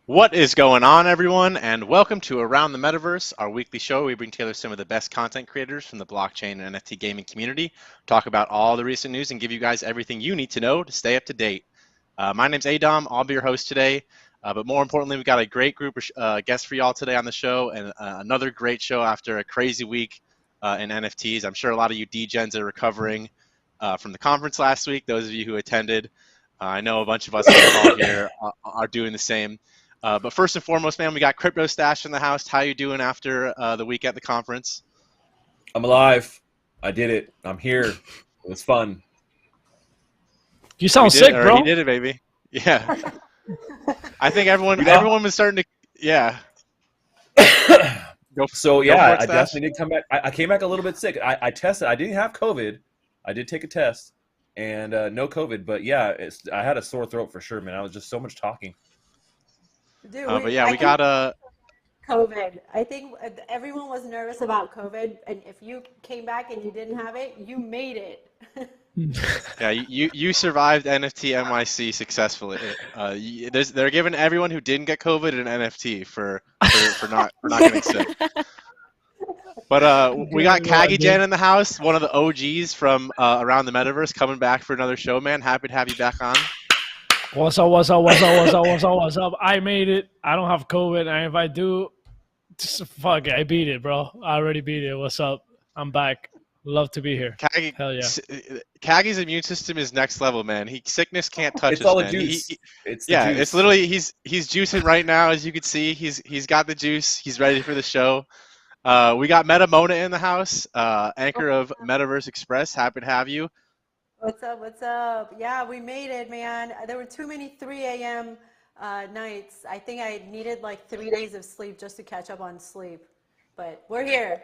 What is going on, everyone, and welcome to Around the Metaverse, our weekly show where we bring together some of the best content creators from the blockchain and NFT gaming community, talk about all the recent news, and give you guys everything you need to know to stay up to date. My name's Adam. I'll be your host today, but more importantly, we've got a great group of guests for y'all today on the show, and another great show after a crazy week in NFTs. I'm sure a lot of you D-Gens are recovering from the conference last week, those of you who attended. I know a bunch of us on the call here are doing the same. But first and foremost, man, we got CryptoStache in the house. How you doing after the week at the conference? I'm alive. I did it. I'm here. It was fun. You sound sick, bro. He did it, baby. Yeah. I think everyone was starting to, yeah. So yeah, I definitely did come back. I came back a little bit sick. I tested. I didn't have COVID. I did take a test, and no COVID. But yeah, I had a sore throat for sure, man. I was just so much talking. Dude, but yeah, we got COVID. I think everyone was nervous about COVID, and if you came back and you didn't have it, you made it. Yeah, you survived NFT NYC successfully. They're giving everyone who didn't get COVID an NFT for not getting sick. But we got Cagyjan in the house, one of the OGs from Around the Metaverse, coming back for another show, man. Happy to have you back on. What's up? I made it. I don't have COVID, and if I do, fuck it, I beat it, bro. I already beat it. What's up? I'm back. Love to be here. Hell yeah. Kaggy's immune system is next level, man. Sickness can't touch it's us, all man. The juice. It's literally he's juicing right now, as you can see. He's got the juice. He's ready for the show. We got Meta Mona in the house, anchor of MetaverseXpress. Happy to have you. What's up? What's up? Yeah, we made it, man. There were too many 3 a.m. Nights. I think I needed like 3 days of sleep just to catch up on sleep. But we're here.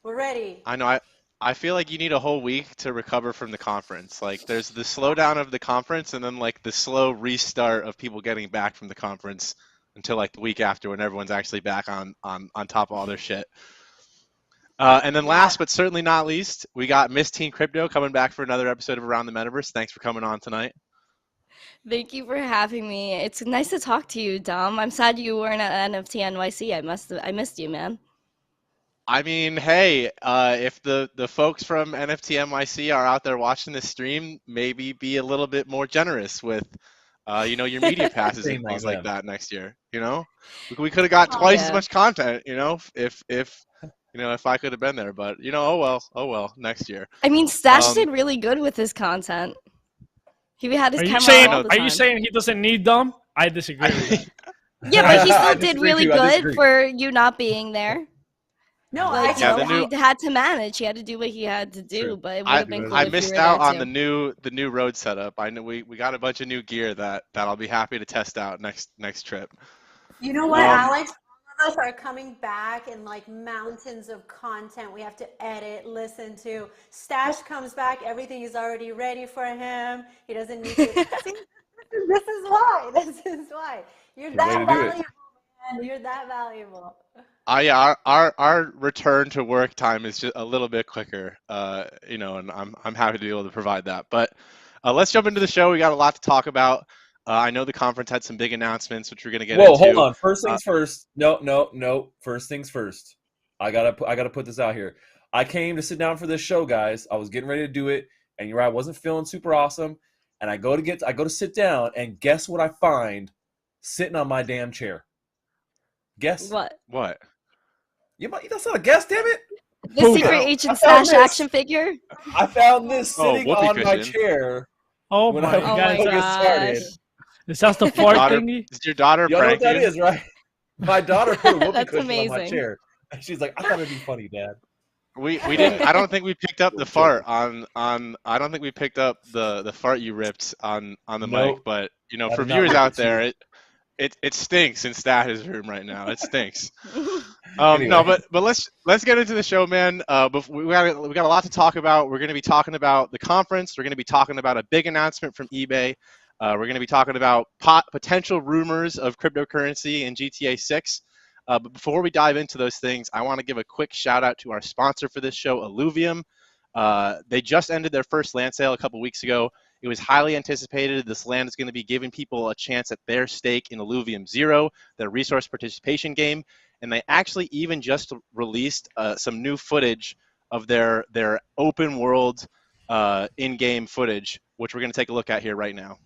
We're ready. I know. I feel like you need a whole week to recover from the conference. Like there's the slowdown of the conference and then like the slow restart of people getting back from the conference until like the week after when everyone's actually back on top of all their shit. And then last but certainly not least, we got Miss Teen Crypto coming back for another episode of Around the Metaverse. Thanks for coming on tonight. Thank you for having me. It's nice to talk to you, Dom. I'm sad you weren't at NFT NYC. I missed you, man. I mean, hey, if the folks from NFT NYC are out there watching this stream, maybe be a little bit more generous with, your media passes and things like that next year. You know, we could have got twice as much content. You know, if I could have been there, but oh well, next year. I mean, Stache did really good with his content. He had his camera all the time. Are you saying he doesn't need Dom? I disagree with that. Yeah, but he still did really good for you not being there. No, he had to manage. He had to do what he had to do, but it would have been cool I missed out on the new road setup. I know we got a bunch of new gear that I'll be happy to test out next trip. You know what, Alex? All of us are coming back in like mountains of content we have to edit, listen to. Stache comes back, everything is already ready for him. He doesn't need to. See, this is why. You're that valuable, man. You're that valuable. Yeah, our return to work time is just a little bit quicker, and I'm happy to be able to provide that. But let's jump into the show. We got a lot to talk about. I know the conference had some big announcements, which we're gonna get into. Whoa, hold on. First things first. No. First things first. I gotta put this out here. I came to sit down for this show, guys. I was getting ready to do it, and you're right, I wasn't feeling super awesome. And I go to sit down, and guess what I find sitting on my damn chair? Guess what? That's not a guess, damn it! The secret agent Stache action figure. I found this sitting on my chair. Oh my god! Is that the fart thingy? Is your daughter pranking? You know what that is, right? My daughter put a whoopee cushion amazing. on my chair. And she's like, I thought it'd be funny, Dad. We didn't. I don't think we picked up the fart on. I don't think we picked up the fart you ripped on the mic. But for viewers out there, it stinks in Stache's room right now. It stinks. Anyway. No, but let's get into the show, man. We got a lot to talk about. We're going to be talking about the conference. We're going to be talking about a big announcement from eBay. We're going to be talking about potential rumors of cryptocurrency in GTA 6. But before we dive into those things, I want to give a quick shout out to our sponsor for this show, Illuvium. They just ended their first land sale a couple weeks ago. It was highly anticipated. This land is going to be giving people a chance at their stake in Illuvium Zero, their resource participation game. And they actually even just released some new footage of their open world in-game footage, which we're going to take a look at here right now.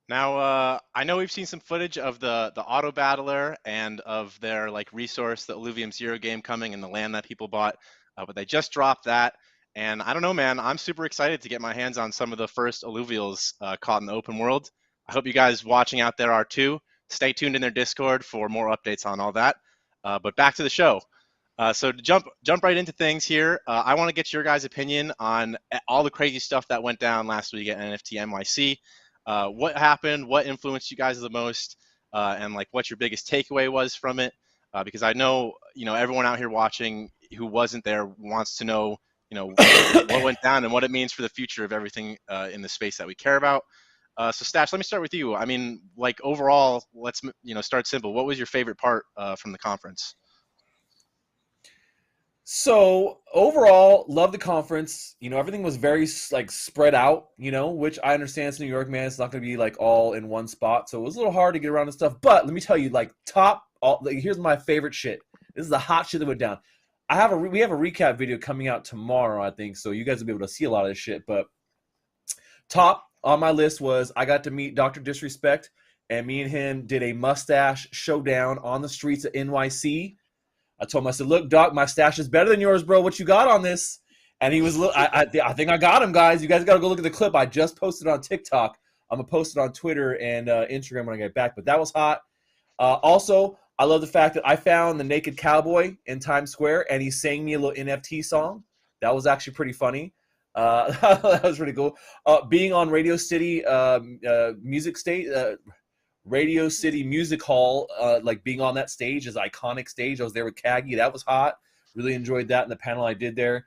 Now, I know we've seen some footage of the auto battler and of their like resource, the Illuvium Zero game coming and the land that people bought, but they just dropped that. And I don't know, man, I'm super excited to get my hands on some of the first alluvials caught in the open world. I hope you guys watching out there are too. Stay tuned in their Discord for more updates on all that. But back to the show. So to jump right into things here, I want to get your guys' opinion on all the crazy stuff that went down last week at NFT NYC. What happened? What influenced you guys the most? And like, what your biggest takeaway was from it? Because I know, everyone out here watching who wasn't there wants to know, what went down and what it means for the future of everything in the space that we care about. So Stache, let me start with you. I mean, like overall, let's start simple. What was your favorite part from the conference? So overall, love the conference. Everything was very like spread out, which I understand it's New York, man. It's not going to be like all in one spot. So it was a little hard to get around and stuff. But let me tell you, like here's my favorite shit. This is the hot shit that went down. We have a recap video coming out tomorrow, I think. So you guys will be able to see a lot of this shit. But top on my list was I got to meet Dr. Disrespect, and me and him did a mustache showdown on the streets of NYC. I told him, I said, look, Doc, my stash is better than yours, bro. What you got on this? And he was, I think I got him, guys. You guys got to go look at the clip. I just posted on TikTok. I'm going to post it on Twitter and Instagram when I get back. But that was hot. Also, I love the fact that I found the naked cowboy in Times Square, and he sang me a little NFT song. That was actually pretty funny. That was pretty cool. Being on Radio City Radio City Music Hall, like being on that stage is iconic stage. I was there with Cagyjan. That was hot. Really enjoyed that in the panel I did there.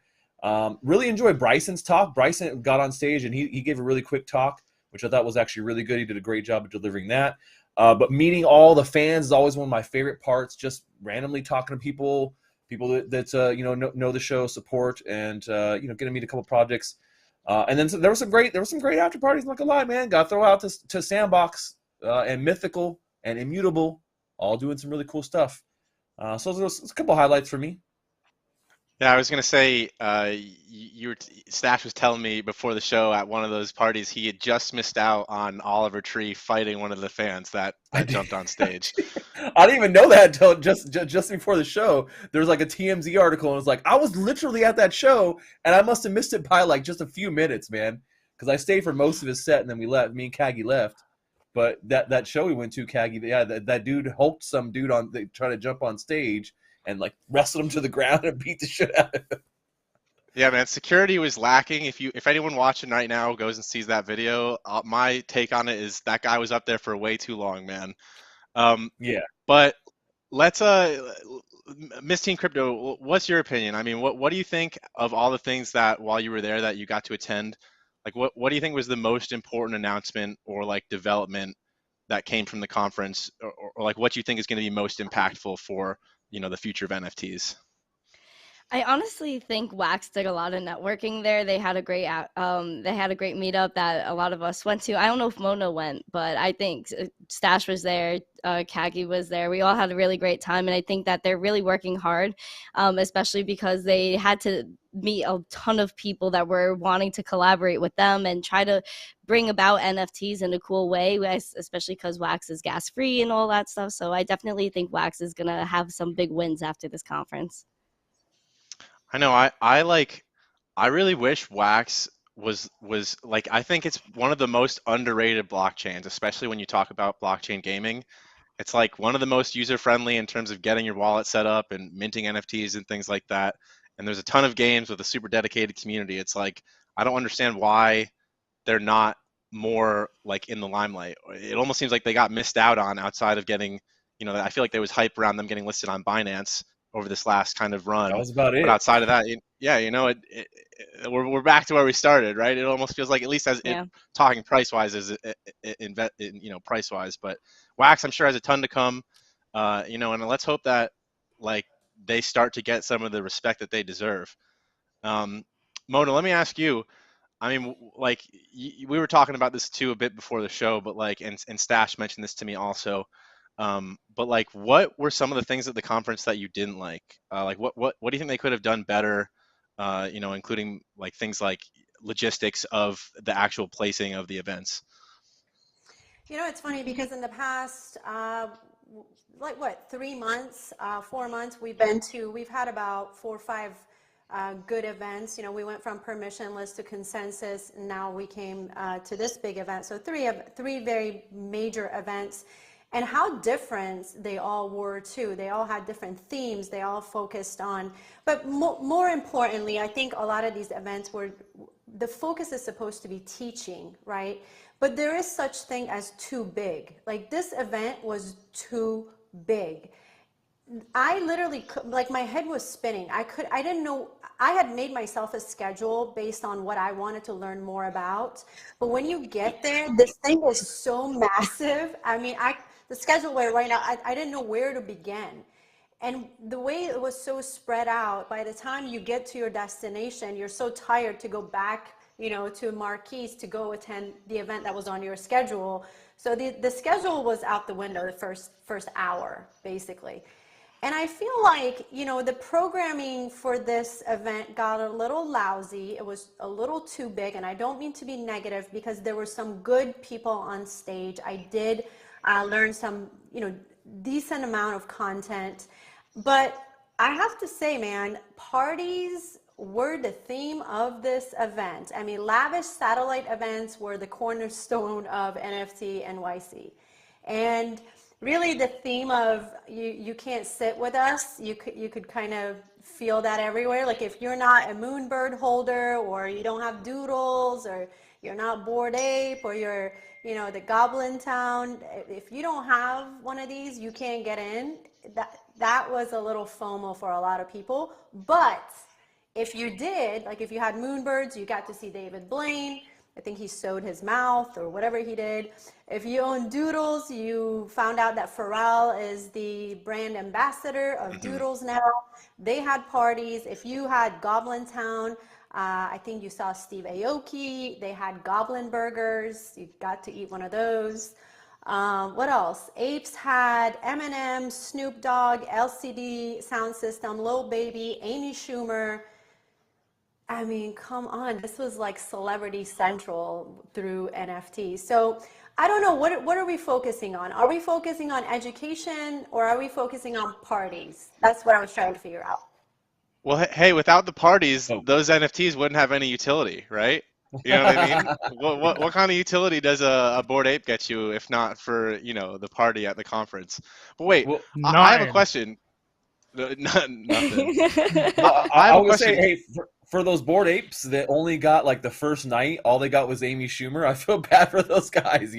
Really enjoyed Bryson's talk. Bryson got on stage and he gave a really quick talk, which I thought was actually really good. He did a great job of delivering that. But meeting all the fans is always one of my favorite parts. Just randomly talking to people that know the show, support, and getting to meet a couple projects. And then there were some great after parties. I'm not gonna lie, man. Got to throw out to Sandbox. And Mythical and Immutable, all doing some really cool stuff. So there's a couple highlights for me. Yeah, I was gonna say, Stache was telling me before the show at one of those parties he had just missed out on Oliver Tree fighting one of the fans that jumped on stage. I didn't even know that until just before the show. There was like a TMZ article, and it was like, I was literally at that show, and I must have missed it by like just a few minutes, man, because I stayed for most of his set, and then we left. Me and Cagyjan left. But that show we went to, Cagyjan, yeah, that dude hulked some dude trying to jump on stage and like wrestled him to the ground and beat the shit out of him. Yeah, man, security was lacking. If anyone watching right now goes and sees that video, my take on it is that guy was up there for way too long, man. Yeah. But let's Miss Teen Crypto, what's your opinion? I mean, what do you think of all the things that while you were there that you got to attend? Like, what do you think was the most important announcement or like development that came from the conference, or like what you think is going to be most impactful for the future of NFTs? I honestly think Wax did a lot of networking there. They had a great meetup that a lot of us went to. I don't know if Mona went, but I think Stache was there, Cagyjan was there. We all had a really great time, and I think that they're really working hard, especially because they had to meet a ton of people that were wanting to collaborate with them and try to bring about NFTs in a cool way, especially because Wax is gas free and all that stuff. So I definitely think Wax is gonna have some big wins after this conference. I know. I really wish Wax was like, I think it's one of the most underrated blockchains, especially when you talk about blockchain gaming. It's like one of the most user friendly in terms of getting your wallet set up and minting NFTs and things like that. And there's a ton of games with a super dedicated community. It's like, I don't understand why they're not more like in the limelight. It almost seems like they got missed out on outside of getting, I feel like there was hype around them getting listed on Binance over this last kind of run. That was about But it. outside of that, we're back to where we started, right? It almost feels like, at least as Yeah. talking price wise, price wise. But Wax, I'm sure, has a ton to come. And let's hope that like they start to get some of the respect that they deserve. Mona, let me ask you. I mean, like we were talking about this too a bit before the show, but like, and Stache mentioned this to me also. But like, what were some of the things at the conference that you didn't like? Like, what do you think they could have done better? Including like things like logistics of the actual placing of the events. It's funny because in the past, like what, 3 months, 4 months, we've had about 4 or 5 good events. We went from permissionless to consensus, and now we came to this big event. So three very major events, and how different they all were too. They all had different themes. They all focused on, but more importantly, I think a lot of these events were, the focus is supposed to be teaching, right? But there is such thing as too big. Like, this event was too big. I literally, like, my head was spinning. I didn't know. I had made myself a schedule based on what I wanted to learn more about. But when you get there, this thing is so massive. I mean, the schedule right now, I didn't know where to begin. And the way it was so spread out, by the time you get to your destination, you're so tired to go back, to Marquise to go attend the event that was on your schedule. So the schedule was out the window the first hour, basically. And I feel like, the programming for this event got a little lousy. It was a little too big, and I don't mean to be negative, because there were some good people on stage. I did learn some, decent amount of content. But I have to say, man, parties were the theme of this event. I mean, lavish satellite events were the cornerstone of NFT NYC. And really the theme of you can't sit with us, you could kind of feel that everywhere. Like, if you're not a Moonbird holder, or you don't have doodles, or you're not Bored Ape, or you're, the Goblin Town, if you don't have one of these, you can't get in. That was a little FOMO for a lot of people. But if you did, like, if you had Moonbirds, you got to see David Blaine. I think he sewed his mouth or whatever he did. If you own Doodles, you found out that Pharrell is the brand ambassador of Doodles now. They had parties. If you had Goblin Town, I think you saw Steve Aoki. They had Goblin Burgers. You got to eat one of those. What else? Apes had Eminem, Snoop Dogg, LCD Sound System, Lil Baby, Amy Schumer. I mean, come on. This was like Celebrity Central through NFT. So I don't know. What are we focusing on? Are we focusing on education, or are we focusing on parties? That's what I was trying to figure out. Well, hey, without the parties, Oh. those NFTs wouldn't have any utility, right? You know what I mean? What kind of utility does a Bored Ape get you, if not for, the party at the conference? But wait, Well, I have a Nine. question. Nothing. I have a would say, question. hey, for those Bored Apes that only got like the first night, all they got was Amy Schumer. I feel bad for those guys,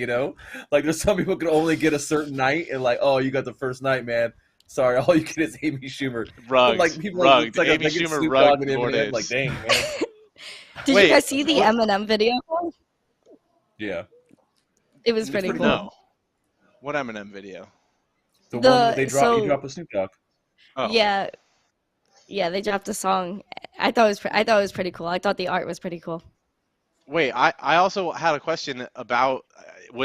Like, there's some people could only get a certain night, and like, oh, you got the first night, man. Sorry, all you get is Amy Schumer. Rugged. Like, people Rugged. it's like Amy they get Schumer Snoop rugged Dogg and Bored Eminem. Like, Apes. dang, man. Did Wait, you guys see the what? Eminem video? Yeah. It was It's pretty pretty cool. No. What Eminem video? The one that they dropped, so- he dropped with Snoop Dogg. Oh. Yeah, they dropped a song. I thought it was pretty cool. I thought the art was pretty cool. Wait, I also had a question about,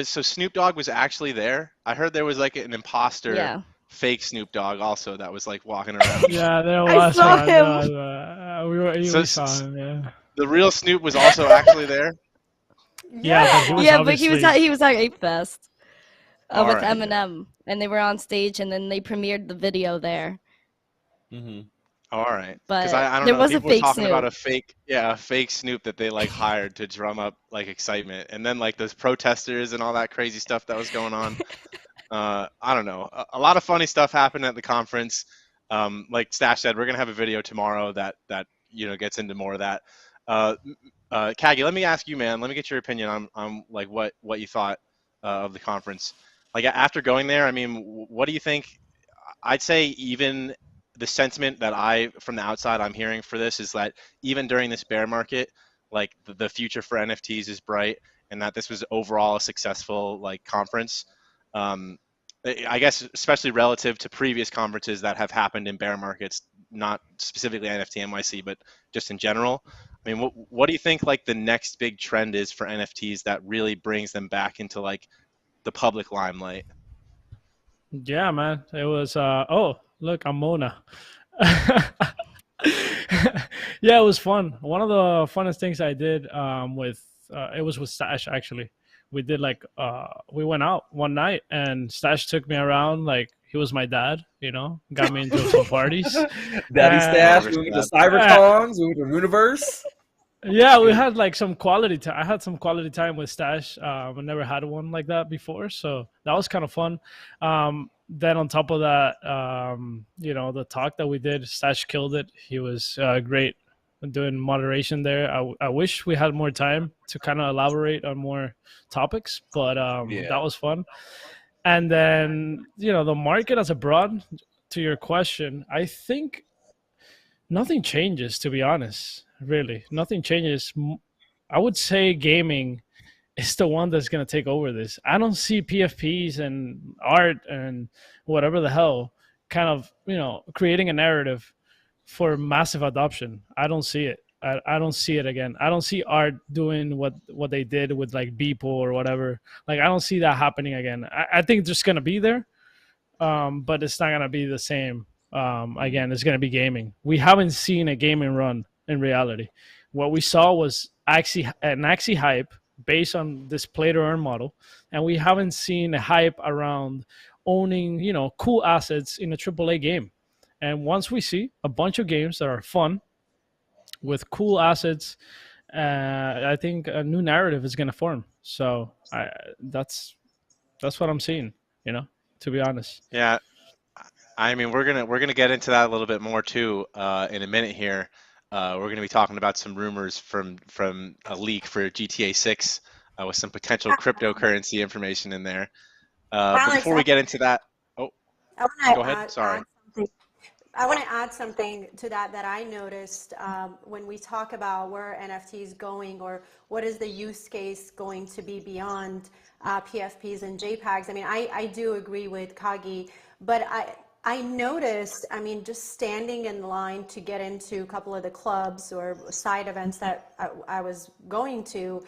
so Snoop Dogg was actually there? I heard there was like an imposter, Yeah. fake Snoop Dogg also that was like walking around. Yeah, there I was saw one. him. We saw him. Yeah. The real Snoop was also actually there? Yeah, but he was Yeah, but he obviously. was at Ape Fest with Alright. Eminem, and they were on stage, and then they premiered the video there. Mm-hmm. All right. But Because I don't there know, was a people were fake talking about Snoop. a fake Snoop that they like hired to drum up like excitement, and then like those protesters and all that crazy stuff that was going on. I don't know. A lot of funny stuff happened at the conference. Like Stache said, we're gonna have a video tomorrow that gets into more of that. Cagy, let me ask you, man. Let me get your opinion on like what you thought of the conference. Like after going there, I mean, what do you think? I'd say even the sentiment that from the outside, I'm hearing for this is that even during this bear market, like the future for NFTs is bright, and that this was overall a successful like conference. I guess especially relative to previous conferences that have happened in bear markets, not specifically NFT NYC, but just in general. I mean, what do you think like the next big trend is for NFTs that really brings them back into like the public limelight? Yeah, man. It was oh, look, I'm Mona. Yeah, it was fun. One of the funnest things I did with it was with Stache actually. We did like we went out one night and Stache took me around like he was my dad, you know, got me into some parties. Daddy Stache, we went to CyberCons, we went to Universe. Yeah, we had like some quality time. I had some quality time with Stache. I never had one like that before, so that was kind of fun. Then on top of that, you know, the talk that we did, Stache killed it. He was great doing moderation there. I wish we had more time to kind of elaborate on more topics, but that was fun. And then, you know, the market as a broad, to your question, I think nothing changes, to be honest. Really, nothing changes. I would say gaming is the one that's going to take over this. I don't see PFPs and art and whatever the hell kind of, you know, creating a narrative for massive adoption. I don't see it. I don't see it again. I don't see art doing what they did with like Beeple or whatever. Like, I don't see that happening again. I think it's just going to be there, but it's not going to be the same. Again, it's going to be gaming. We haven't seen a gaming run in reality. What we saw was an Axie hype based on this play to earn model, and we haven't seen a hype around owning, you know, cool assets in a AAA game. And once we see a bunch of games that are fun with cool assets, I think a new narrative is going to form. So that's what I'm seeing, you know, to be honest. Yeah, I mean, we're gonna get into that a little bit more too in a minute here. We're going to be talking about some rumors from a leak for GTA 6 with some potential cryptocurrency information in there. But before we get into that, go ahead. Sorry. I want to add something to that I noticed when we talk about where NFTs going or what is the use case going to be beyond PFPs and JPEGs. I mean, I do agree with Cagy, but I noticed, I mean, just standing in line to get into a couple of the clubs or side events that I was going to,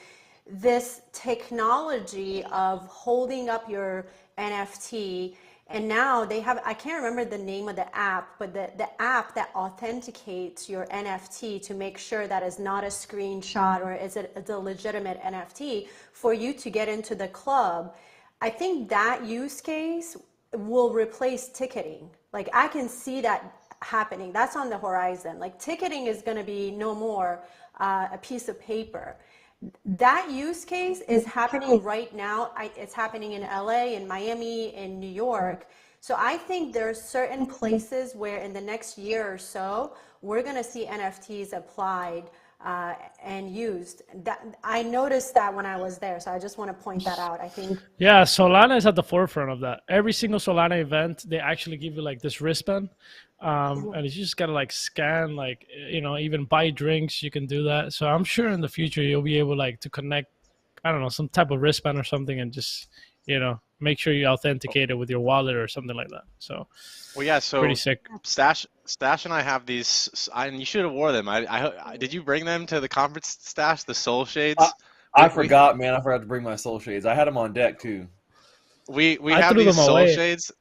this technology of holding up your NFT, and now they have, I can't remember the name of the app, but the app that authenticates your NFT to make sure that is not a screenshot or is it a legitimate NFT for you to get into the club. I think that use case will replace ticketing. Like, I can see that happening. That's on the horizon. Like, ticketing is going to be no more a piece of paper. That use case is happening right now. It's happening in LA, in Miami, in New York. So I think there are certain places where in the next year or so, we're going to see NFTs applied and used. That I noticed that when I was there, so I just want to point that out. I think Solana is at the forefront of that. Every single Solana event, they actually give you like this wristband, and you just gotta like scan, like, you know, even buy drinks. You can do that. So I'm sure in the future you'll be able like to connect, I don't know, some type of wristband or something, and just, you know, make sure you authenticate it with your wallet or something like that. So, well, yeah, so pretty sick. Stache and I have these, and you should have wore them. I did you bring them to the conference, Stache? The soul shades? I forgot, man. I forgot to bring my soul shades. I had them on deck too. We have these soul shades.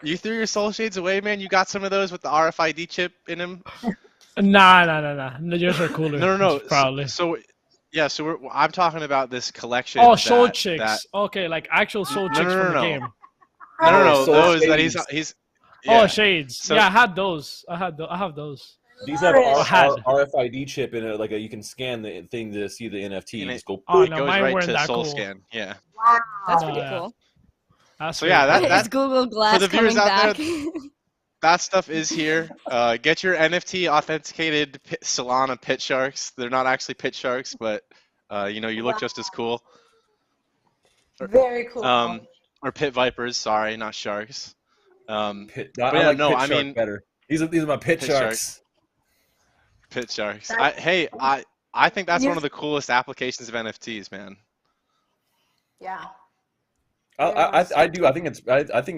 You threw your soul shades away, man. You got some of those with the RFID chip in them? Nah. Yours are cooler. No. Probably. So I'm talking about this collection. Oh, soul chicks. Okay, like actual soul chicks from the game. No. Those that he's. Yeah. Oh, shades. So, yeah, I had those. I have those. These have RFID chip in it, like you can scan the thing to see the NFT. And just go. Oh, it no, goes mine right weren't to that Soul cool. Scan. Yeah. Wow. That's pretty cool. That's so yeah, that's Google Glass for the viewers coming out back. that stuff is here. Get your NFT authenticated Solana pit sharks. They're not actually pit sharks, but you know, you look just as cool. Very cool. Or pit vipers. Sorry, not sharks. Pit, But I yeah, like no, pit I shark mean, better. These are my pit pit sharks. Pit sharks. That's- Hey, I think that's You- one of the coolest applications of NFTs, man. Yeah. I do. I think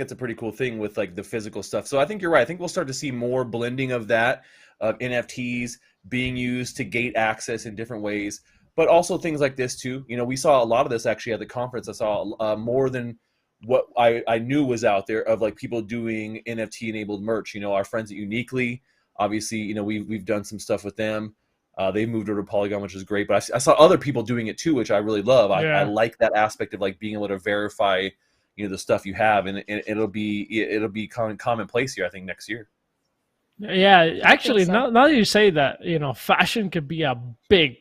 it's a pretty cool thing with like the physical stuff. So I think you're right. I think we'll start to see more blending of that, of NFTs being used to gate access in different ways, but also things like this too. You know, we saw a lot of this actually at the conference. I saw more than what I knew was out there of like people doing NFT enabled merch. You know, our friends at Uniquely, obviously, you know, we've done some stuff with them. They moved over to Polygon, which is great. But I saw other people doing it too, which I really love. I like that aspect of like being able to verify, you know, the stuff you have, and it'll be commonplace here, I think, next year. Yeah, actually, so. now that you say that, you know, fashion could be a big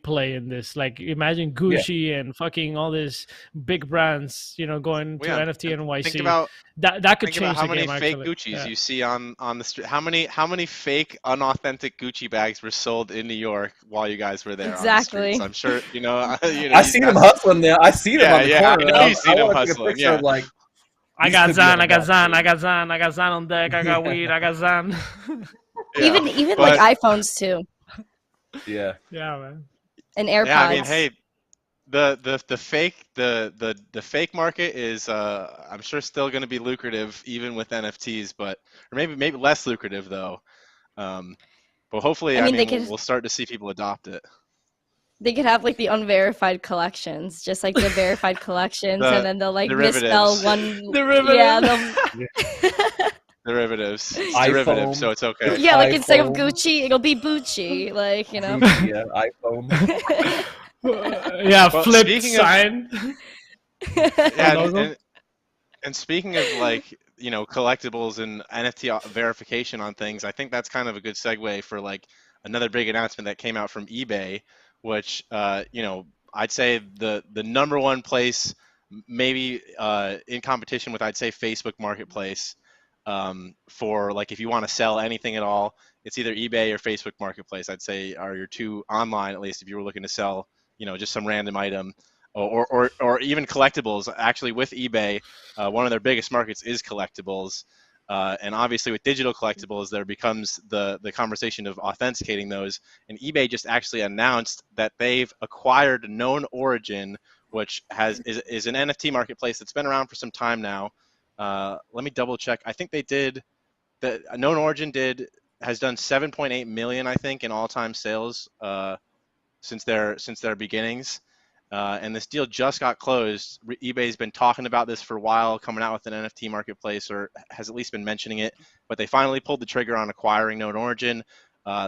play in this. Like, imagine Gucci and fucking all these big brands, you know, going to NFT NYC. Think about that could change how the many game, fake actually. Gucci's you see on the street. How many fake unauthentic Gucci bags were sold in New York while you guys were there? Exactly. On the streets? I'm sure you know. I seen them hustling there. I see them on the corner. I know you see them wanna take a hustling. picture of, like, I these got could be Zan, on I got the Zan, box. I got Zan, I got Zan on deck, I got weed, I got Zan. Yeah, Even but- like iPhones too, Yeah. Yeah, man. and AirPods. Yeah, I mean, hey, the fake market is I'm sure still going to be lucrative even with NFTs, but or maybe less lucrative though. But hopefully, I mean, we'll start to see people adopt it. They could have like the unverified collections, just like the verified collections, The and then they'll like derivatives. misspell one. Derivative. Yeah, Derivatives. It's iPhone. derivative, so it's okay. yeah, like instead of iPhone. Gucci, it'll be Bucci, like, you know. Gucci, yeah, iPhone. Yeah, Well, flip speaking of- sign. Yeah, logo? and speaking of like, you know, collectibles and NFT verification on things, I think that's kind of a good segue for like another big announcement that came out from eBay, which you know, I'd say the number one place, maybe in competition with, I'd say, Facebook Marketplace, for like if you want to sell anything at all, it's either eBay or Facebook Marketplace, I'd say, are your two online, at least if you were looking to sell, you know, just some random item. Or even collectibles. Actually, with eBay, one of their biggest markets is collectibles, and obviously with digital collectibles, there becomes the conversation of authenticating those. And eBay just actually announced that they've acquired Known Origin, which is an NFT marketplace that's been around for some time now. Let me double check. I think they did. The Known Origin has done 7.8 million, I think, in all-time sales since their beginnings. And this deal just got closed. eBay's been talking about this for a while, coming out with an NFT marketplace, or has at least been mentioning it, but they finally pulled the trigger on acquiring Known Origin.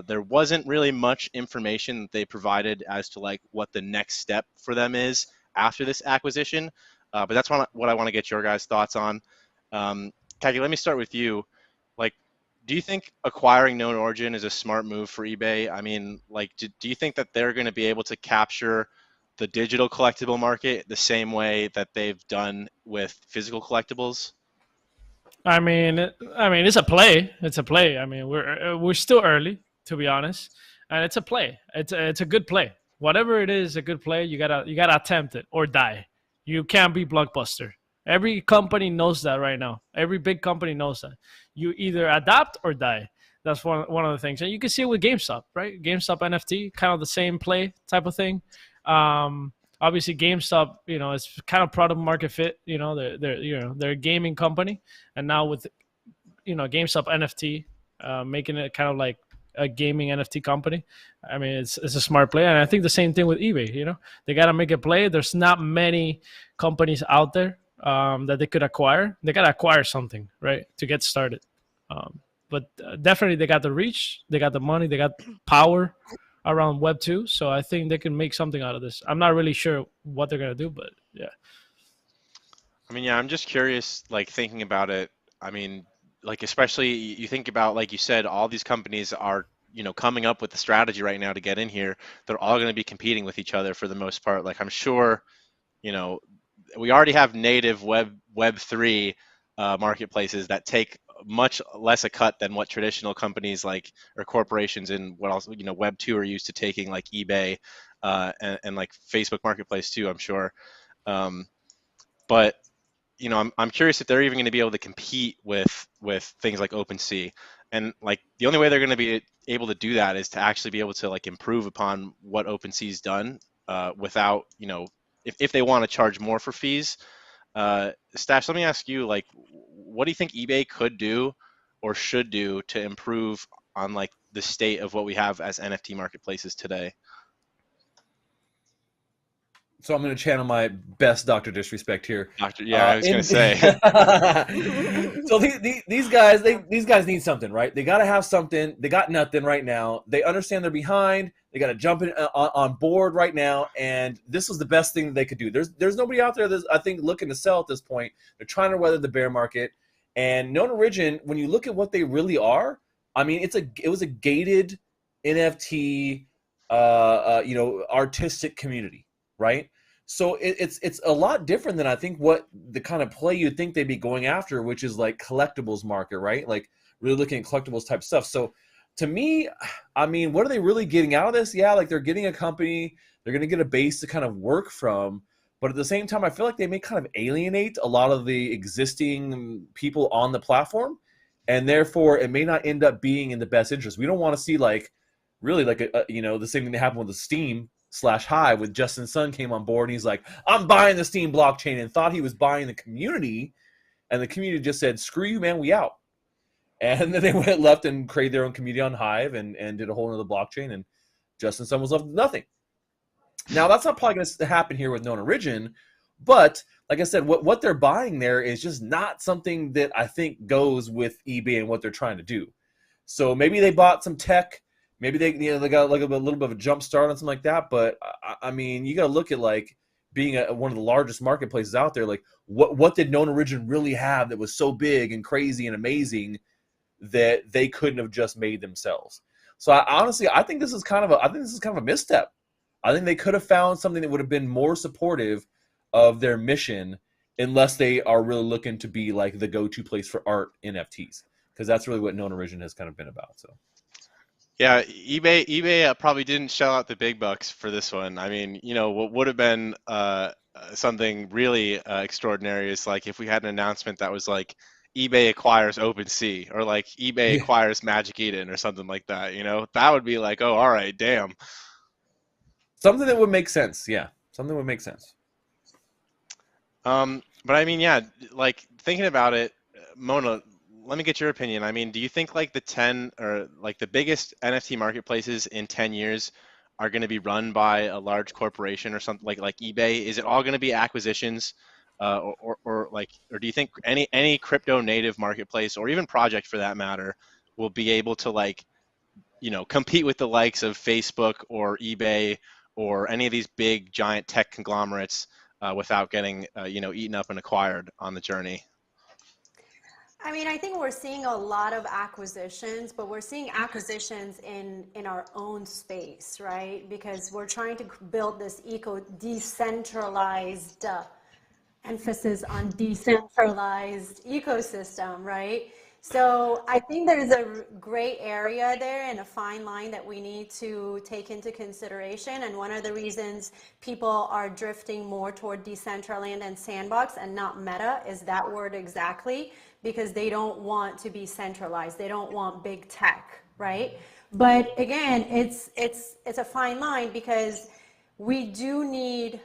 There wasn't really much information that they provided as to like what the next step for them is after this acquisition, but that's what I want to get your guys' thoughts on. Cagy, let me start with you. Like, do you think acquiring Known Origin is a smart move for eBay? I mean, like, do you think that they're going to be able to capture the digital collectible market the same way that they've done with physical collectibles? I mean, it's a play. It's a play. I mean, we're still early, to be honest, and it's a play. It's a good play. Whatever it is, a good play. You gotta attempt it or die. You can't be Blockbuster. Every company knows that right now. Every big company knows that. You either adapt or die. That's one of the things, and you can see it with GameStop, right? GameStop NFT, kind of the same play type of thing. Obviously GameStop, you know, it's kind of product market fit. You know, they're a gaming company, and now with, you know, GameStop NFT, making it kind of like a gaming NFT company. I mean, it's a smart play, and I think the same thing with eBay. You know, they gotta make a play. There's not many companies out there that they could acquire. They gotta acquire something, right, to get started. But definitely they got the reach, they got the money, they got power around Web 2, so I think they can make something out of this. I'm not really sure what they're gonna do, but yeah. I mean, yeah, I'm just curious, like thinking about it. I mean, like especially you think about, like you said, all these companies are, you know, coming up with the strategy right now to get in here. They're all going to be competing with each other for the most part. Like I'm sure, you know, we already have native Web 3 marketplaces that take much less a cut than what traditional companies like or corporations in what else Web 2 are used to taking, like eBay and like Facebook Marketplace too, I'm sure. But I'm curious if they're even going to be able to compete with things like OpenSea. And like the only way they're going to be able to do that is to actually be able to like improve upon what OpenSea's done without, if they want to charge more for fees. Stache, let me ask you, like, what do you think eBay could do or should do to improve on like the state of what we have as NFT marketplaces today? So I'm going to channel my best Dr. Disrespect here. Yeah, I was going to say. So these guys need something, right? They got to have something. They got nothing right now. They understand they're behind. They got to jump in on board right now, and this was the best thing that they could do. There's nobody out there that's, I think, looking to sell at this point. They're trying to weather the bear market. And Known Origin, when you look at what they really are, I mean, it was a gated NFT, artistic community, right? So it's a lot different than I think what the kind of play you'd think they'd be going after, which is like collectibles market, right? Like really looking at collectibles type stuff. So to me, I mean, what are they really getting out of this? Yeah, like they're getting a company, they're going to get a base to kind of work from. But at the same time, I feel like they may kind of alienate a lot of the existing people on the platform. And therefore, it may not end up being in the best interest. We don't want to see like really like the same thing that happened with the Steam /Hive with Justin Sun came on board and he's like, I'm buying the Steam blockchain, and thought he was buying the community, and the community just said, screw you, man, we out. And then they went left and created their own community on Hive and did a whole other blockchain, and Justin Sun was left with nothing. Now that's not probably going to happen here with Known Origin, but like I said, what they're buying there is just not something that I think goes with eBay and what they're trying to do. So maybe they bought some tech. Maybe they got like a little bit of a jump start on something like that, but I mean, you got to look at like being one of the largest marketplaces out there. Like, what did Known Origin really have that was so big and crazy and amazing that they couldn't have just made themselves? So I think this is kind of a misstep. I think they could have found something that would have been more supportive of their mission, unless they are really looking to be like the go-to place for art NFTs, because that's really what Known Origin has kind of been about. So. Yeah, eBay probably didn't shell out the big bucks for this one. I mean, what would have been something really extraordinary is like if we had an announcement that was like eBay acquires OpenSea, or like eBay acquires Magic Eden or something like that. That would be like, oh, all right, damn. Something that would make sense. Yeah, something would make sense. But I mean, yeah, like thinking about it, Mona, let me get your opinion. I mean, do you think like the 10 or like the biggest NFT marketplaces in 10 years are going to be run by a large corporation or something like eBay? Is it all going to be acquisitions, or do you think any crypto native marketplace, or even project for that matter, will be able to like, compete with the likes of Facebook or eBay or any of these big giant tech conglomerates without getting eaten up and acquired on the journey? I mean, I think we're seeing a lot of acquisitions, but we're seeing acquisitions in our own space, right? Because we're trying to build this decentralized, emphasis on decentralized ecosystem, right? So I think there's a gray area there and a fine line that we need to take into consideration. And one of the reasons people are drifting more toward Decentraland and Sandbox and not Meta is that word exactly, because they don't want to be centralized. They don't want big tech, right? But again, it's a fine line, because we do need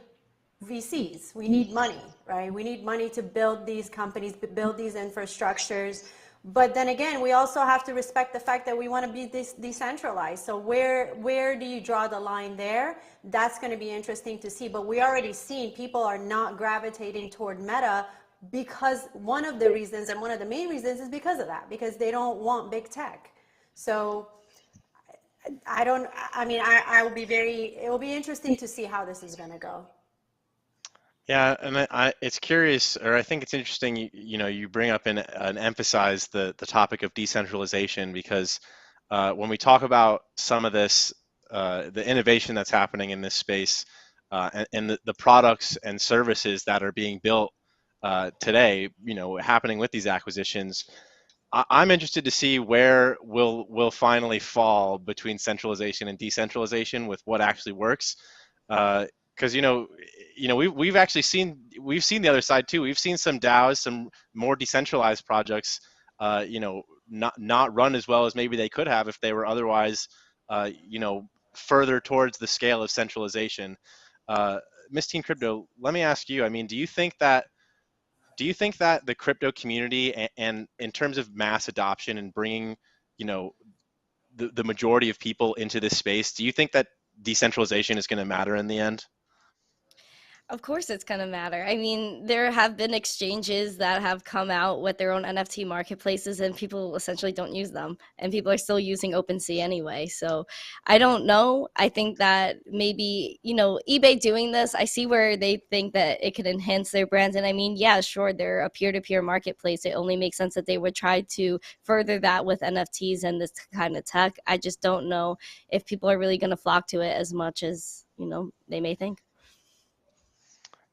VCs. We need money, right? We need money to build these companies, build these infrastructures. But then again, we also have to respect the fact that we want to be decentralized. So where do you draw the line there? That's going to be interesting to see. But we already seen people are not gravitating toward Meta, because one of the reasons, and one of the main reasons, is because of that, because they don't want big tech. So it will be interesting to see how this is going to go. Yeah, and it's curious, or I think it's interesting, you bring up and emphasize the topic of decentralization, because when we talk about some of this, the innovation that's happening in this space, and the products and services that are being built today, happening with these acquisitions, I'm interested to see where we'll finally fall between centralization and decentralization with what actually works. Because we've actually seen the other side too. We've seen some DAOs, some more decentralized projects, not run as well as maybe they could have if they were otherwise, further towards the scale of centralization. Miss Teen Crypto, let me ask you. I mean, do you think that the crypto community and in terms of mass adoption and bringing, you know, the majority of people into this space, do you think that decentralization is going to matter in the end? Of course, it's going to matter. I mean, there have been exchanges that have come out with their own NFT marketplaces, and people essentially don't use them. And people are still using OpenSea anyway. So I don't know. I think that maybe, eBay doing this, I see where they think that it could enhance their brands. And I mean, yeah, sure, they're a peer to peer marketplace. It only makes sense that they would try to further that with NFTs and this kind of tech. I just don't know if people are really going to flock to it as much as, they may think.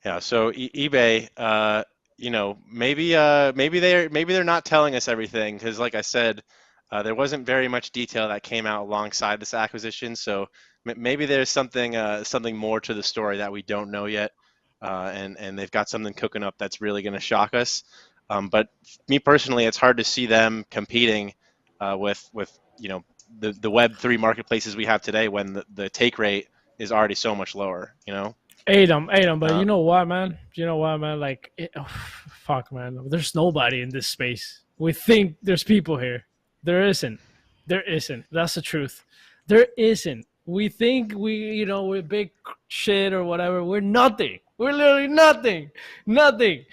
Yeah, so eBay, maybe they're not telling us everything because, like I said, there wasn't very much detail that came out alongside this acquisition. So maybe there's something more to the story that we don't know yet, and they've got something cooking up that's really going to shock us. But me personally, it's hard to see them competing with the Web3 marketplaces we have today when the take rate is already so much lower. Adam, but Uh, you know what, man? Like, fuck, man. There's nobody in this space. We think there's people here. There isn't. There isn't. That's the truth. There isn't. We think we're big shit or whatever. We're nothing. We're literally nothing. Nothing.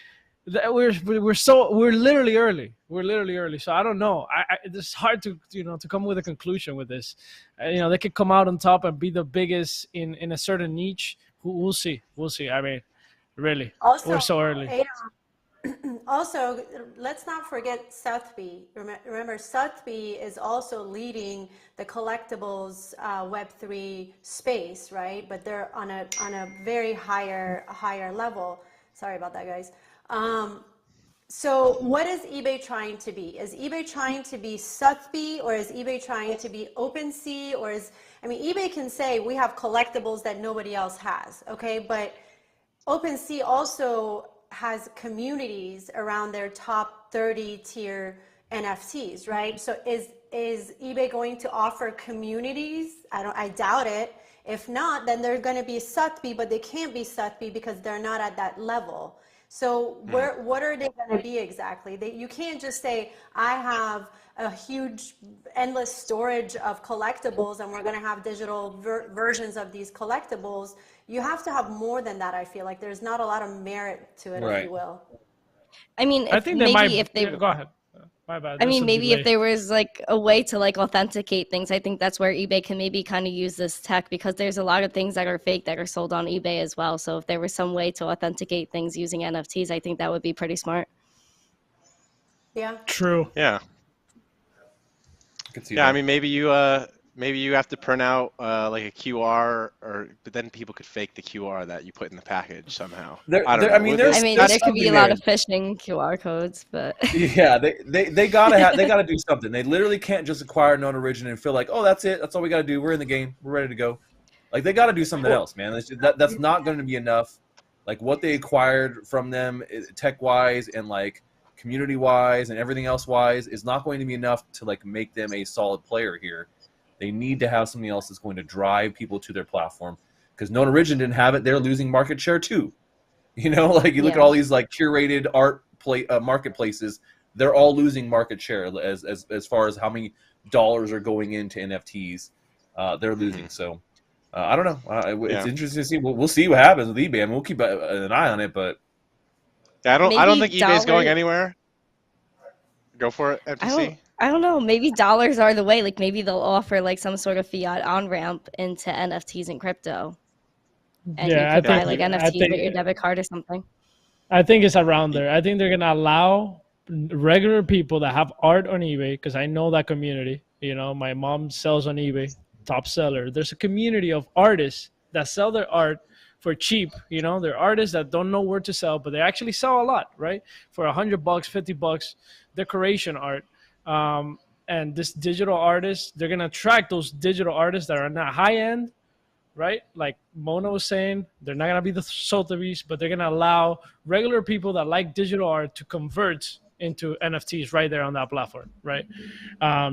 We're literally early. We're literally early. So I don't know. It's hard to to come with a conclusion with this. They could come out on top and be the biggest in a certain niche. We'll see. We'll see. I mean, really, Also, we're so early. also, let's not forget Sotheby. Remember, Sotheby is also leading the collectibles Web3 space, right? But they're on a very higher level. Sorry about that, guys. So what is eBay trying to be? Is eBay trying to be Sotheby, or is eBay trying to be OpenSea, or eBay can say we have collectibles that nobody else has, okay? But OpenSea also has communities around their top 30 tier NFTs, right? So is eBay going to offer communities? I doubt it. If not, then they're going to be Sotheby, but they can't be Sotheby because they're not at that level. So what are they going to be exactly? You can't just say, I have a huge, endless storage of collectibles and we're going to have digital versions of these collectibles. You have to have more than that, I feel like. There's not a lot of merit to it, Right. if you will. I mean, I think go ahead. My bad. I mean, There's a maybe if delay. there was like a way to like authenticate things, I think that's where eBay can maybe kind of use this tech, because there's a lot of things that are fake that are sold on eBay as well. So if there was some way to authenticate things using NFTs, I think that would be pretty smart. Yeah. True. yeah. I could see Yeah, that. I mean, maybe you have to print out like a QR, but then people could fake the QR that you put in the package somehow. I don't know. I mean, there's There could be a something lot there. of phishing QR codes, but Yeah, they gotta do something. They literally can't just acquire known origin and feel like, oh, that's it. That's all we gotta do. We're in the game. We're ready to go. Like, they gotta do something else, man. That's not going to be enough. Like, what they acquired from them, tech wise and like community wise and everything else wise, is not going to be enough to like make them a solid player here. They need to have something else that's going to drive people to their platform, because known origin didn't have it. They're losing market share too. Like, you look at all these like curated art marketplaces, they're all losing market share as far as how many dollars are going into NFTs. They're losing. So I don't know. It's interesting to see. We'll see what happens with eBay. I mean, we'll keep an eye on it, but I don't maybe think eBay's going anywhere. Go for it, FTC. I don't know. Maybe dollars are the way. Like, maybe they'll offer like some sort of fiat on ramp into NFTs and crypto, and you could buy like NFTs with your debit card or something. I think it's around there. I think they're gonna allow regular people that have art on eBay, because I know that community. My mom sells on eBay, top seller. There's a community of artists that sell their art for cheap. They're artists that don't know where to sell, but they actually sell a lot, right? For $100, $50, decoration art. And this digital artists, they're gonna attract those digital artists that are not high end, right? Like Mona was saying, they're not gonna be the Sotheby's, but they're gonna allow regular people that like digital art to convert into NFTs right there on that platform, right?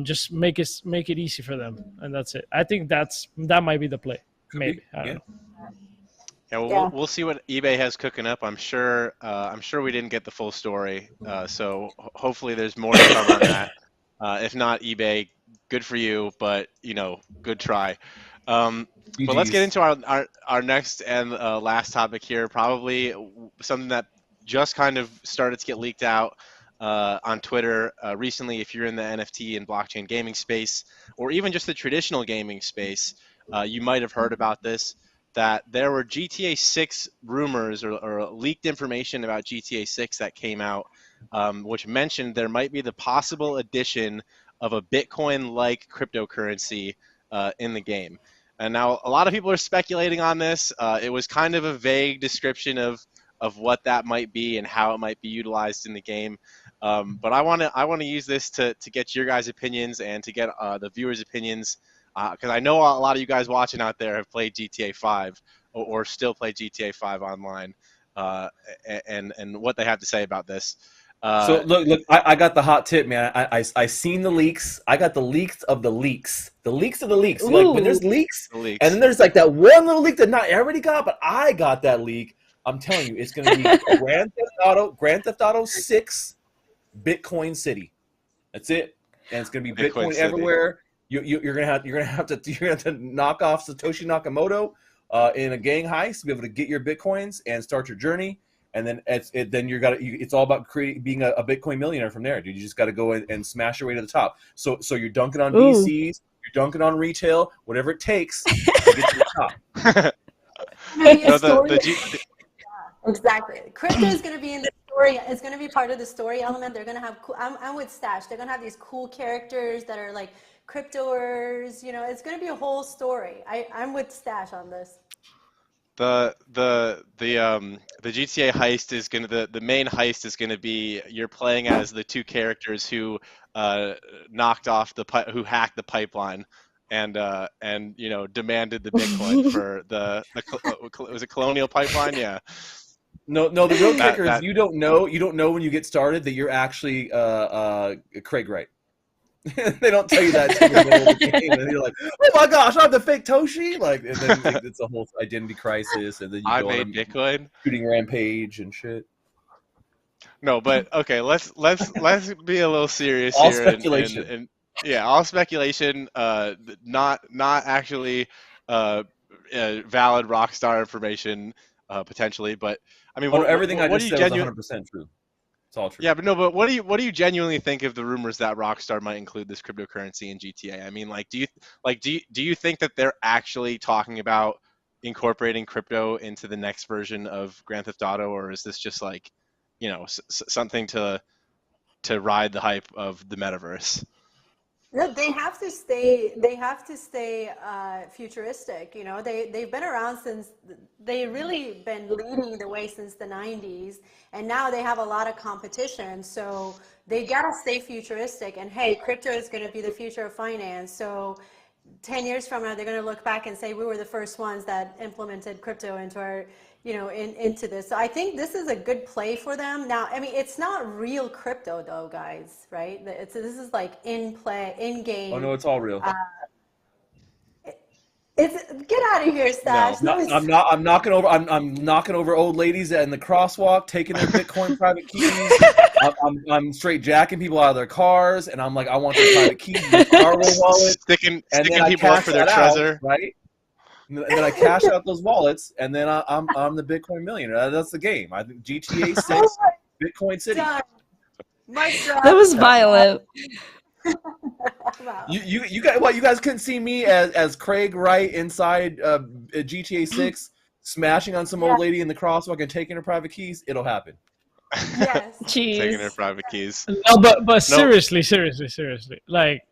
Just make it easy for them, and that's it. I think that might be the play. Maybe I don't know. Yeah, well, we'll see what eBay has cooking up. I'm sure we didn't get the full story, so hopefully there's more to come on that. If not, eBay, good for you, but good try. But let's get into our next and last topic here. Probably something that just kind of started to get leaked out on Twitter recently. If you're in the NFT and blockchain gaming space, or even just the traditional gaming space, you might have heard about this. That there were GTA 6 rumors or leaked information about GTA 6 that came out, which mentioned there might be the possible addition of a Bitcoin-like cryptocurrency in the game. And now a lot of people are speculating on this. It was kind of a vague description of what that might be and how it might be utilized in the game. But I want to use this to get your guys' opinions and to get the viewers' opinions. Because I know a lot of you guys watching out there have played GTA 5 or still play GTA 5 online, and what they have to say about this. So look, I got the hot tip, man. I seen the leaks. I got the leaks of the leaks. The leaks of the leaks. Like, when there's leaks, and then there's like that one little leak that not everybody got, but I got that leak. I'm telling you, it's gonna be Grand Theft Auto 6, Bitcoin City. That's it, and it's gonna be Bitcoin everywhere. You're gonna have to knock off Satoshi Nakamoto in a gang heist to be able to get your bitcoins and start your journey, and then it's all about being a Bitcoin millionaire from there, dude. You just got to go and smash your way to the top. So you're dunking on VCs, you're dunking on retail, whatever it takes to get to the top. Exactly. Crypto is going to be in the story. It's going to be part of the story element. They're going to have. I'm with Stache. They're going to have these cool characters that are like cryptoers. It's going to be a whole story. I'm with Stache on this. The GTA heist is the main heist is gonna be you're playing as the two characters who who hacked the pipeline and demanded the Bitcoin for was it Colonial Pipeline? Yeah. No, the real kicker is you don't know when you get started that you're actually Craig Wright. They don't tell you that until the middle of the game, and you're like, "Oh my gosh, I'm the fake Toshi!" Like, and then it's a whole identity crisis, and then you go on Bitcoin shooting rampage and shit. No, but okay, let's be a little serious all here. Speculation. And all speculation. Not actually valid Rockstar information potentially, but I mean, everything I just said was 100% true. It's all true. Yeah, but what do you genuinely think of the rumors that Rockstar might include this cryptocurrency in GTA? I mean, do you think that they're actually talking about incorporating crypto into the next version of Grand Theft Auto, or is this just like, something to ride the hype of the metaverse? No, they have to stay. They have to stay futuristic. They've been around they've really been leading the way since the 90s, and now they have a lot of competition. So they gotta stay futuristic. And hey, crypto is going to be the future of finance. So 10 years from now, they're going to look back and say we were the first ones that implemented crypto into our into this. So I think this is a good play for them. Now, I mean, it's not real crypto though, guys, right? This is like in play, in game. Oh no, it's all real. Get out of here, Stache. No, I'm knocking over old ladies in the crosswalk, taking their Bitcoin private keys. I'm straight jacking people out of their cars, and I'm like, I want their private keys, my cargo wallet, sticking people up for their treasure, right? And then I cash out those wallets, and then I'm the Bitcoin millionaire. That's the game. I think GTA 6, Bitcoin City. That was violent. Wow. You guys couldn't see me as Craig Wright inside GTA 6 smashing on some old lady in the crosswalk and taking her private keys. It'll happen. Yes. Taking her private keys. No, but seriously, like,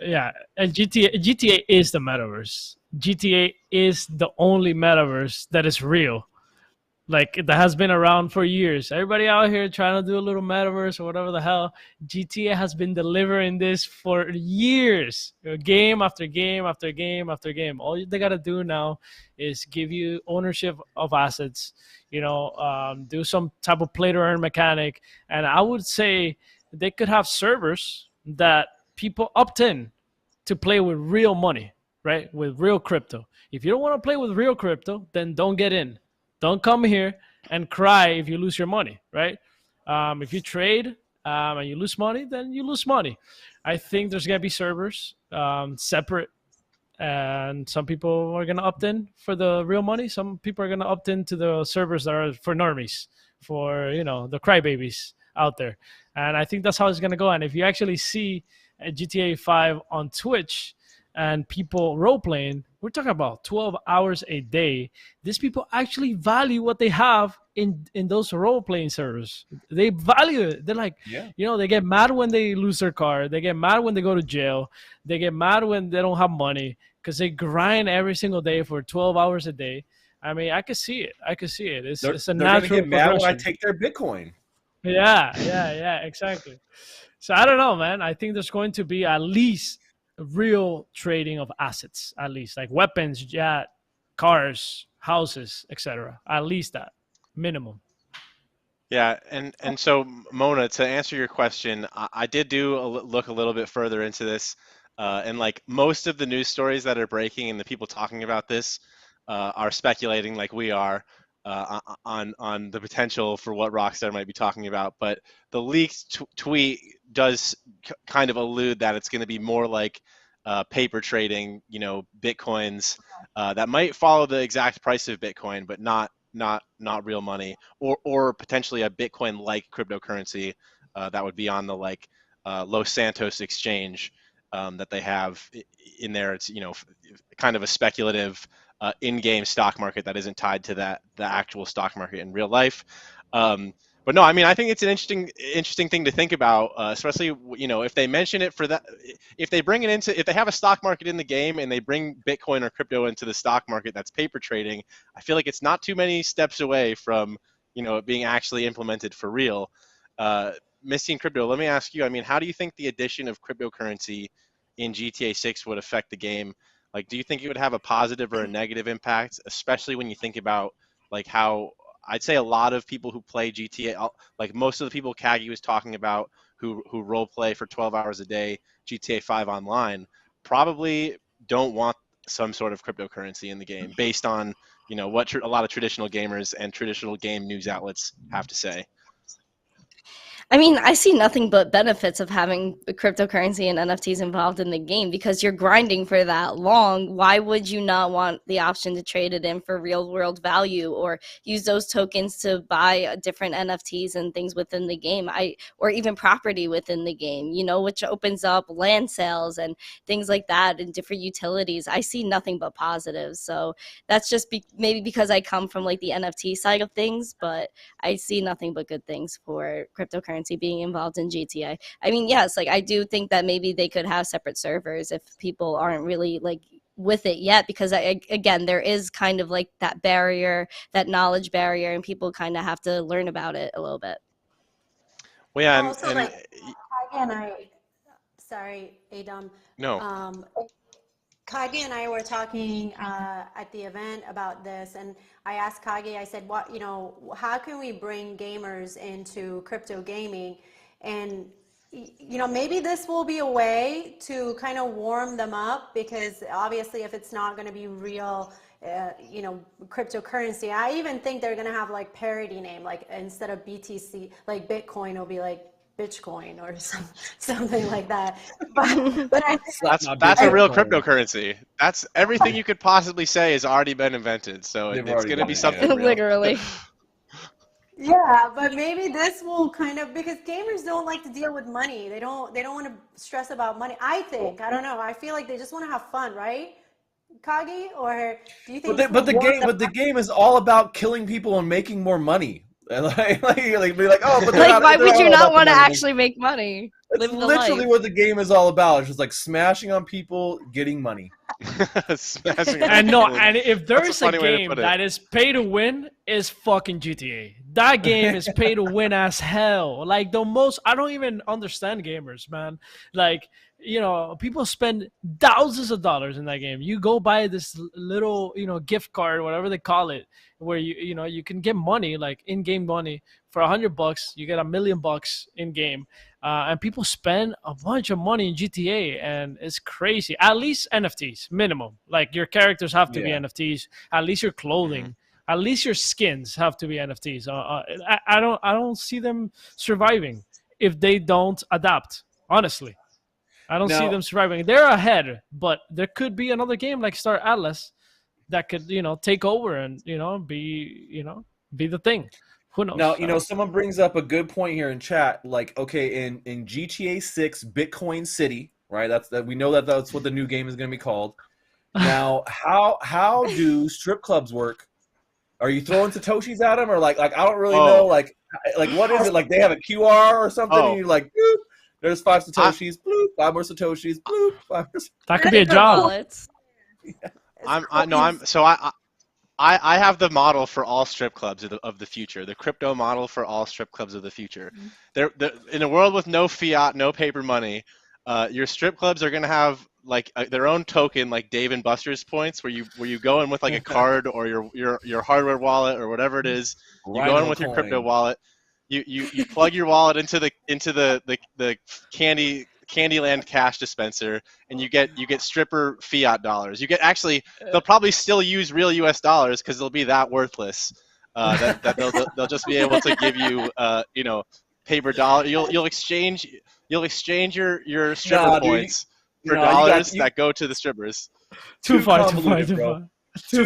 yeah, and GTA is the metaverse. GTA is the only metaverse that is real. Like that has been around for years. Everybody out here trying to do a little metaverse or whatever the hell. GTA has been delivering this for years, game after game after game after game. All they gotta do now is give you ownership of assets. Do some type of play to earn mechanic, and I would say they could have servers that people opt in to play with real money, right? With real crypto. If you don't want to play with real crypto, then don't get in. Don't come here and cry if you lose your money, right? If you trade and you lose money, then you lose money. I think there's going to be servers separate, and some people are going to opt in for the real money. Some people are going to opt into the servers that are for normies, for, the crybabies out there. And I think that's how it's going to go. And if you actually see GTA 5 on Twitch and people role playing, we're talking about 12 hours a day. These people actually value what they have in those role playing servers. They value it. They're like, they get mad when they lose their car. They get mad when they go to jail. They get mad when they don't have money because they grind every single day for 12 hours a day. I mean, I could see it. It's a natural They're gonna get mad when I progression. take their Bitcoin. Yeah, exactly. So I don't know, man. I think there's going to be at least real trading of assets, at least like weapons, cars, houses, etc. At least that minimum. Yeah, and so Mona, to answer your question, I did look a little bit further into this, and like most of the news stories that are breaking and the people talking about this are speculating, like we are, on the potential for what Rockstar might be talking about. But the leaked tweet does kind of allude that it's going to be more like paper trading, Bitcoins that might follow the exact price of Bitcoin, but not real money, or potentially a Bitcoin-like cryptocurrency that would be on the Los Santos exchange that they have in there. It's kind of a speculative in-game stock market that isn't tied to the actual stock market in real life. But no, I mean, I think it's an interesting thing to think about, especially if they mention it for that, if they bring it into, if they have a stock market in the game and they bring Bitcoin or crypto into the stock market that's paper trading, I feel like it's not too many steps away from it being actually implemented for real. Misty and Crypto, let me ask you, I mean, how do you think the addition of cryptocurrency in GTA 6 would affect the game? Like, do you think it would have a positive or a negative impact, especially when you think about how I'd say a lot of people who play GTA, like most of the people Cagyjan was talking about who role play for 12 hours a day GTA 5 online, probably don't want some sort of cryptocurrency in the game based on what a lot of traditional gamers and traditional game news outlets have to say. I mean, I see nothing but benefits of having cryptocurrency and NFTs involved in the game because you're grinding for that long. Why would you not want the option to trade it in for real world value or use those tokens to buy different NFTs and things within the game, or even property within the game, which opens up land sales and things like that and different utilities. I see nothing but positives. So that's just maybe because I come from the NFT side of things, but I see nothing but good things for cryptocurrency being involved in GTA. I mean, yes, I do think that maybe they could have separate servers if people aren't really with it yet, because again, there is kind of that barrier, that knowledge barrier, and people kind of have to learn about it a little bit. Well, yeah, also, sorry, Adam. No. Cagyjan and I were talking at the event about this, and I asked Cagyjan, I said, how can we bring gamers into crypto gaming? And, maybe this will be a way to kind of warm them up, because obviously if it's not going to be real, cryptocurrency, I even think they're going to have parody name, instead of BTC, Bitcoin, it'll be Bitcoin or something like that. But that's a real cryptocurrency. That's everything you could possibly say has already been invented. So it's going to be something real. Literally. Yeah, but maybe this will kind of, because gamers don't like to deal with money. They don't want to stress about money. I don't know. I feel like they just want to have fun, right? Cagyjan, or do you think? But the game is all about killing people and making more money. Be like, oh, but why would you not want to actually make money? That's Live the literally life. what the game is all about. It's just like smashing on people, getting money. Smashing And no, people. and if there's a funny way to game put it. that is pay to win, is fucking GTA. That game is pay to win as hell. Like the most, I don't even understand gamers, man. Like, you know, people spend thousands of dollars in that game. You go buy this little, you know, gift card, whatever they call it, where you know, you can get money, like in-game money for $100. You get $1 million in game. And people spend a bunch of money in GTA, and it's crazy. At least NFTs, minimum. Like your characters have to be Yeah. NFTs. At least your clothing, at least your skins have to be NFTs. I don't see them surviving if they don't adapt. Honestly, I don't see Now- them surviving. They're ahead, but there could be another game like Star Atlas that could, you know, take over and, you know, be the thing. Who knows? Now, you know, someone brings up a good point here in chat. Like, okay, in GTA 6, Bitcoin City, right? We know that's what the new game is going to be called. Now, how do strip clubs work? Are you throwing satoshis at them, or like I don't really know. Like what is it? Like they have a QR or something, and you're like, bloop, there's 5 satoshis, bloop, 5 more satoshis, bloop, 5 more. That could be a job. Wallets. I have the model for all strip clubs of the future, the crypto model for all strip clubs of the future. They're in a world with no fiat, no paper money. Your strip clubs are gonna have like their own token, like Dave and Buster's points, where you go in with like a card or your hardware wallet or whatever it is. You go in with your crypto wallet. You plug your wallet into the Candyland cash dispenser, and you get stripper fiat dollars. You get they'll probably still use real U.S. dollars because they'll be that worthless that they'll just be able to give you you know, paper dollar. You'll exchange your stripper points for dollars that go to the strippers. Too far. Too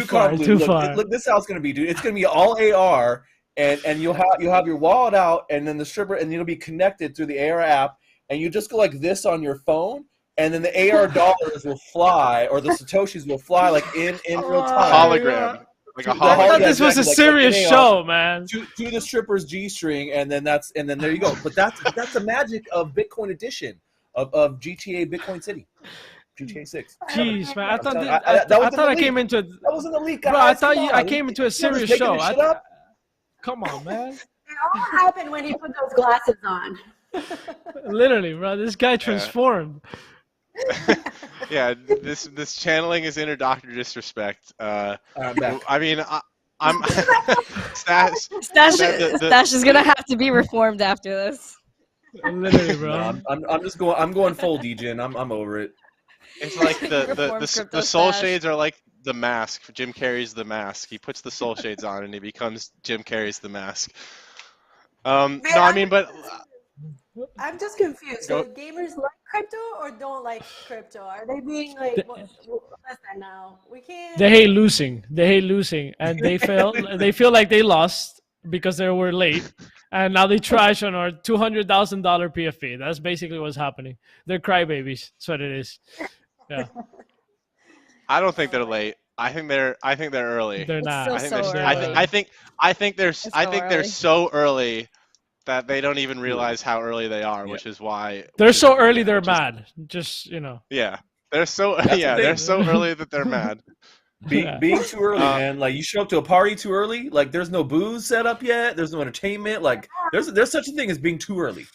convoluted. Far. Look, this is how it's gonna be, dude. It's gonna be all AR, and you'll have your wallet out, and then the stripper, and it'll be connected through the AR app, and you just go like this on your phone, and then the AR dollars will fly, or the satoshis will fly like in real time. Hologram. Like a I thought hologram. this was a serious show, man. To the stripper's G-string, and then there you go. But that's the magic of Bitcoin Edition of GTA Bitcoin City, GTA 6. Jeez, man, I thought I I came into. That wasn't a leak, guys. Bro, I thought Come I on. came into a You're serious just making show. this shit up? Come on, man. It all happened when he put those glasses on. Literally, bro, this guy transformed. Yeah, this channeling is inner doctor disrespect. I'm back. I mean, I'm Stache is gonna have to be reformed after this. Literally, bro. No, I'm going full DJ, I'm over it. It's like the soul CryptoStache. shades are like the mask. Jim Carrey's The Mask. He puts the soul shades on and he becomes Jim Carrey's The Mask. No, I mean, but I'm just confused. So gamers like crypto or don't like crypto? Are they being like, listen now, we can't. They hate losing. And they feel like they lost because they were late, and now they trash on our $200,000 PFP. That's basically what's happening. They're crybabies. That's what it is. Yeah. I don't think they're late. I think they're early. They're not. I think they're so early that they don't even realize how early they are, which is why they're so early. They're mad. Just, you know. Yeah, they're so they're so early that they're mad. Being too early, man. Like you show up to a party too early. Like there's no booze set up yet. There's no entertainment. Like there's such a thing as being too early.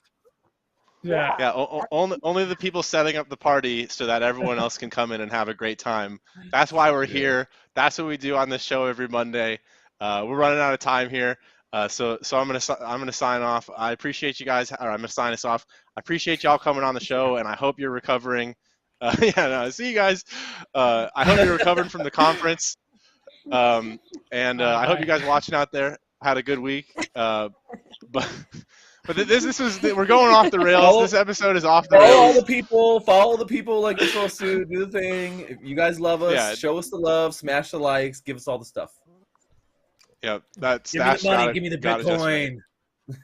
Yeah. Yeah. Only the people setting up the party so that everyone else can come in and have a great time. That's why we're here. That's what we do on this show every Monday. We're running out of time here. So I'm gonna sign off. I appreciate you guys. Or I'm gonna sign us off. I appreciate y'all coming on the show, and I hope you're recovering. See you guys. I hope you're recovering from the conference. I hope you guys watching out there had a good week. But this was we're going off the rails. This episode is off the rails. Follow the people like you're supposed to. Do the thing. If you guys love us, show us the love, smash the likes, give us all the stuff. Yeah, that's give me the money, give me the Bitcoin.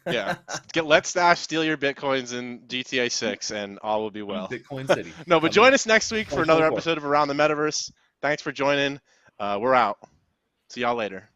Yeah, let Stache steal your Bitcoins in GTA 6 and all will be well. Bitcoin City. No, but join us next week for another episode of Around the Metaverse. Thanks for joining. We're out. See y'all later.